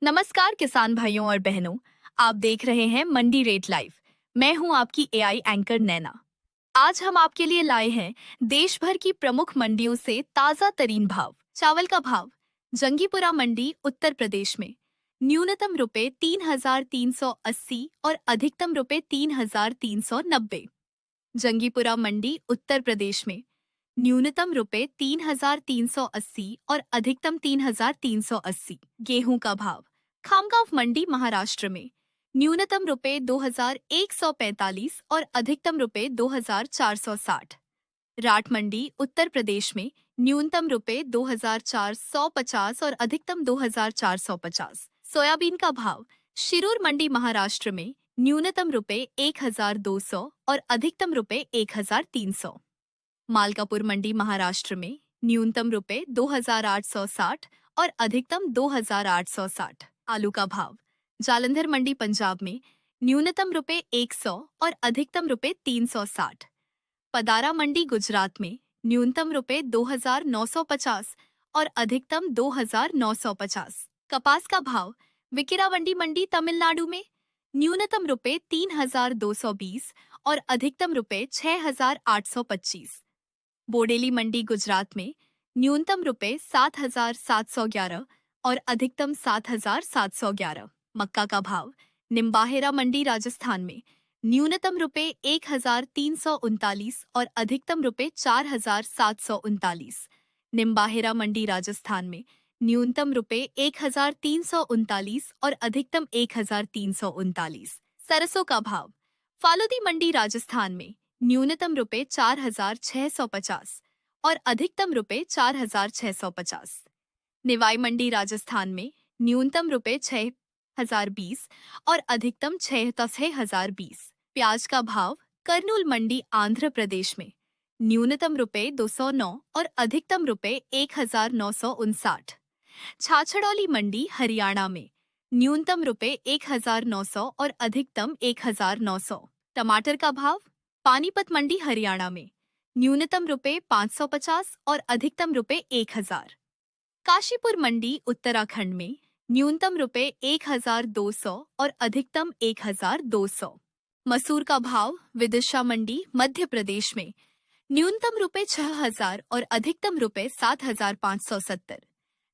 नमस्कार किसान भाइयों और बहनों। आप देख रहे हैं मंडी रेट लाइव। मैं हूं आपकी एआई एंकर नैना। आज हम आपके लिए लाए हैं देश भर की प्रमुख मंडियों से ताजा तरीन भाव। चावल का भाव जंगीपुरा मंडी उत्तर प्रदेश में न्यूनतम रुपए 3,380 और अधिकतम रुपए 3,390। जंगीपुरा मंडी उत्तर प्रदेश में न्यूनतम रुपए 3,380 और अधिकतम 3,380। गेहूं का भाव खामगांव मंडी महाराष्ट्र में न्यूनतम रुपए 2,145 और अधिकतम रुपए 2,460। राट मंडी उत्तर प्रदेश में न्यूनतम रुपए 2,450 और अधिकतम 2,450। सोयाबीन का भाव शिरूर मंडी महाराष्ट्र में न्यूनतम रुपए 1,200 और अधिकतम रुपए 1,300। मालकापुर मंडी महाराष्ट्र में न्यूनतम रुपए 2,860 और अधिकतम 2,860। आलू का भाव जालंधर मंडी पंजाब में न्यूनतम रुपए 100 और अधिकतम रुपए 360। पदारा मंडी गुजरात में न्यूनतम रुपए 2,950 और अधिकतम 2,950। कपास का भाव विकिरावंडी मंडी तमिलनाडु में न्यूनतम रुपए 3,220 और अधिकतम रुपए 6,825। बोडेली मंडी गुजरात में न्यूनतम रुपए 7,711 और अधिकतम 7,711। मक्का का भाव निम्बाहेरा मंडी राजस्थान में न्यूनतम रुपए 1,339 और अधिकतम रुपए 4,739। निम्बाहेरा मंडी राजस्थान में न्यूनतम रुपए 1,339 और अधिकतम 1,339। सरसों का भाव फालूदी मंडी राजस्थान में न्यूनतम रुपए 4,650 और अधिकतम रुपए 4,650। निवाई मंडी राजस्थान में न्यूनतम रुपए 6,020 और अधिकतम 6,020। प्याज का भाव करनूल मंडी आंध्र प्रदेश में न्यूनतम रुपए 209 और अधिकतम रुपए 1,959। छाछड़ौली मंडी हरियाणा में न्यूनतम रुपए 1,900 और अधिकतम 1,900। टमाटर का भाव पानीपत मंडी हरियाणा में न्यूनतम रुपए 550 और अधिकतम रुपए 1,000। काशीपुर मंडी उत्तराखंड में न्यूनतम रुपए 1,200 और अधिकतम 1,200। मसूर का भाव विदिशा मंडी मध्य प्रदेश में न्यूनतम रुपए 6,000 और अधिकतम रुपए 7,570।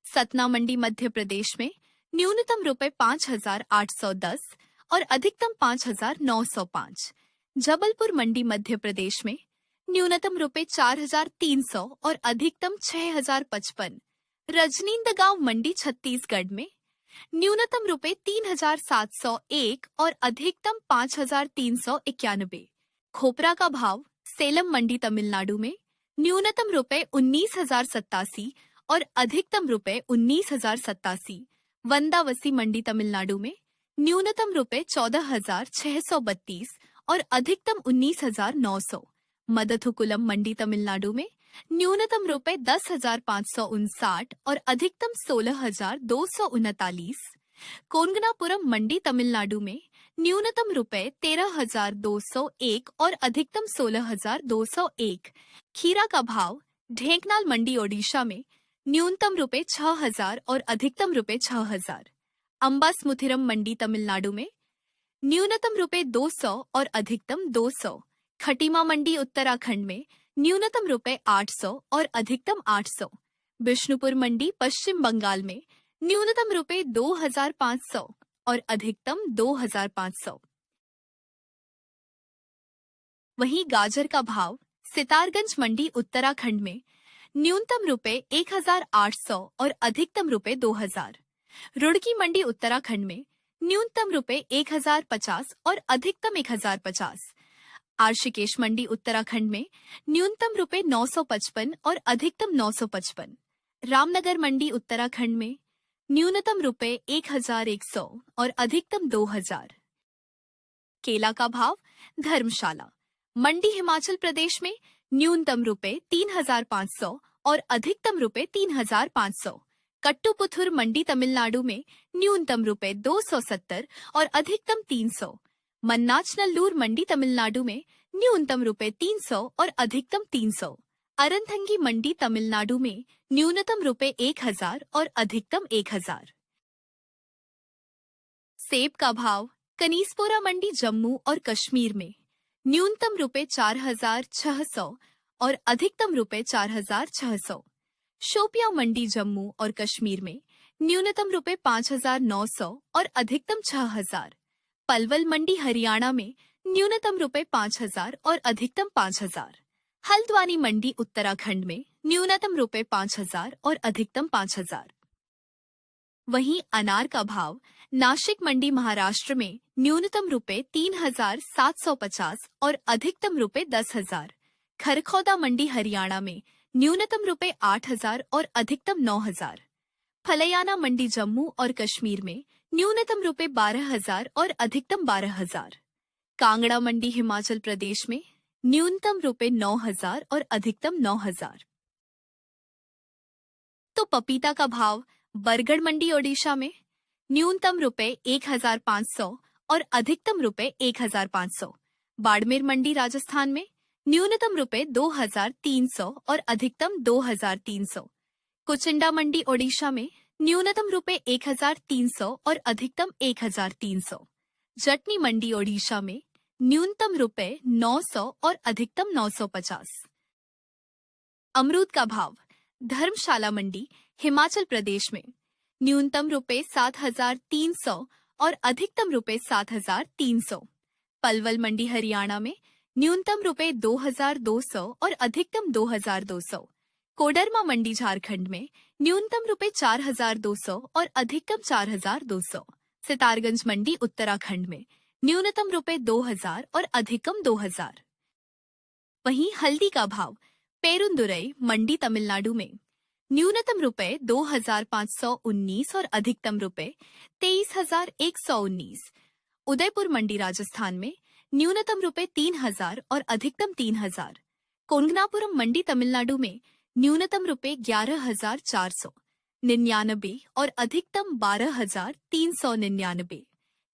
सतना मंडी मध्य प्रदेश में न्यूनतम रुपए 5,810 और अधिकतम 5,905। जबलपुर मंडी मध्य प्रदेश में न्यूनतम रुपए 4,300 और अधिकतम 6,055। रजनींदगांव मंडी छत्तीसगढ़ में न्यूनतम रुपए 3,701 और अधिकतम 5,391। खोपरा का भाव सेलम मंडी तमिलनाडु में न्यूनतम रुपए 19,087 और अधिकतम रुपए 19,087। वंदावसी मंडी तमिलनाडु में न्यूनतम रुपए 14,632 और अधिकतम 19,900। मदथुकुलम मंडी तमिलनाडु में न्यूनतम रुपए 10,559 और अधिकतम 16,239। कोंगनापुरम मंडी तमिलनाडु में न्यूनतम रुपए 13,201 और अधिकतम 16,201। खीरा का भाव ढेंकनाल मंडी ओडिशा में न्यूनतम रुपए 6,000 और अधिकतम रुपए 6,000। अम्बासमुथिरम मंडी तमिलनाडु में न्यूनतम रुपए 200 और अधिकतम 200। खटीमा मंडी उत्तराखंड में न्यूनतम रुपए 800 और अधिकतम 800। बिष्णुपुर मंडी पश्चिम बंगाल में न्यूनतम रुपए 2,500 और अधिकतम 2,500। वहीं गाजर का भाव सितारगंज मंडी उत्तराखंड में न्यूनतम रुपए 1,800 और अधिकतम रुपए 2,000। रुड़की मंडी उत्तराखंड में न्यूनतम रुपए 1,050 और अधिकतम 1,050। आर्शिकेश मंडी उत्तराखंड में न्यूनतम रुपए 955 और अधिकतम 955। रामनगर मंडी उत्तराखंड में न्यूनतम रुपए 1,100 और अधिकतम 2,000। केला का भाव धर्मशाला मंडी हिमाचल प्रदेश में न्यूनतम रुपए 3,500 और अधिकतम रुपए 3,500। कट्टुपुथुर मंडी तमिलनाडु में न्यूनतम रुपए 270 और अधिकतम 300। मन्नाचनल्लूर मंडी तमिलनाडु में न्यूनतम रुपए 300 और अधिकतम 300। अरनथंगी मंडी तमिलनाडु में न्यूनतम रुपए 1,000 और अधिकतम 1,000। सेब का भाव कनीसपोरा मंडी जम्मू और कश्मीर में न्यूनतम रुपए 4,600 और अधिकतम रुपए 4,600। शोपियां मंडी जम्मू और कश्मीर में न्यूनतम रुपए 5,900 और अधिकतम 6,000। पलवल मंडी हरियाणा में न्यूनतम रुपए 5,000 और अधिकतम 5,000। हल्द्वानी मंडी उत्तराखंड में न्यूनतम रुपए 5,000 और अधिकतम 5,000। वहीं अनार का भाव नासिक मंडी महाराष्ट्र में न्यूनतम रुपए 3,750 और अधिकतम रुपए 10,000। खरखौदा मंडी हरियाणा में न्यूनतम रुपए 8,000 और अधिकतम 9,000। फलयाना मंडी जम्मू और कश्मीर में न्यूनतम रुपए 12,000 और अधिकतम 12,000। कांगड़ा मंडी हिमाचल प्रदेश में न्यूनतम रुपए 9,000 और अधिकतम 9,000। तो पपीता का भाव बरगढ़ मंडी ओडिशा में न्यूनतम रुपए 1,500 और अधिकतम रुपए 1,500। बाड़मेर मंडी राजस्थान में न्यूनतम रुपए 2,300 और अधिकतम 2,300। कुचिंडा मंडी ओडिशा में न्यूनतम रुपए 1,300 और अधिकतम 1,300। जटनी मंडी ओडिशा में न्यूनतम रुपए 900 और अधिकतम 950। अमरूद का भाव धर्मशाला मंडी हिमाचल प्रदेश में न्यूनतम रुपए 7,300 और अधिकतम रुपए 7,300। पलवल मंडी हरियाणा में न्यूनतम रुपए 2,200 और अधिकतम 2,200। कोडरमा मंडी झारखंड में न्यूनतम रुपए 4,200 और अधिकतम 4,200। सितारगंज मंडी उत्तराखंड में न्यूनतम रुपए 2,000 और अधिकतम 2,000। वहीं हल्दी का भाव पेरुंदुरई मंडी तमिलनाडु में न्यूनतम रुपए 2,519 और अधिकतम रुपए 23,119। उदयपुर मंडी राजस्थान में न्यूनतम रुपए 3,000 और अधिकतम 3,000। कोंगनापुरम मंडी तमिलनाडु में न्यूनतम रुपए 11,499 और अधिकतम 12,399।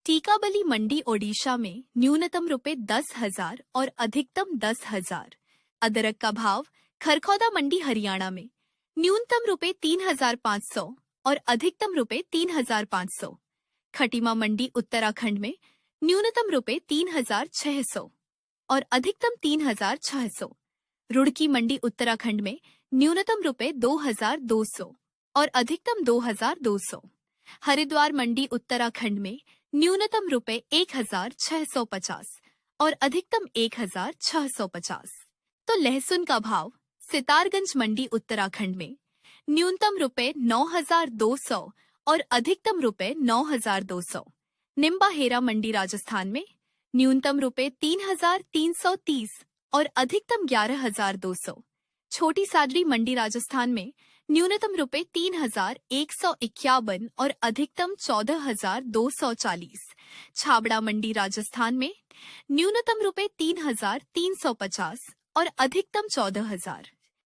टीकाबली मंडी ओडिशा में न्यूनतम रुपए 10,000 और अधिकतम 10,000। अदरक का भाव खरखौदा मंडी हरियाणा में न्यूनतम रुपए 3,500 और अधिकतम रुपए 3,500। खटीमा मंडी उत्तराखंड में न्यूनतम रुपए 3,600 और अधिकतम 3,600। रुड़की मंडी उत्तराखंड में न्यूनतम रुपए 2,200 और अधिकतम 2,200। हरिद्वार मंडी उत्तराखंड में न्यूनतम रुपए 1,650 और अधिकतम 1,650। तो लहसुन का भाव सितारगंज मंडी उत्तराखंड में न्यूनतम रुपए 9,200 और अधिकतम रुपए 9,200। निम्बाहेरा मंडी राजस्थान में न्यूनतम रुपए 3,330 और अधिकतम 11,200। छोटी सादरी मंडी राजस्थान में न्यूनतम रुपए 3,151 और अधिकतम 14,240। छाबड़ा मंडी राजस्थान में न्यूनतम रुपए 3,350 और अधिकतम 14,000।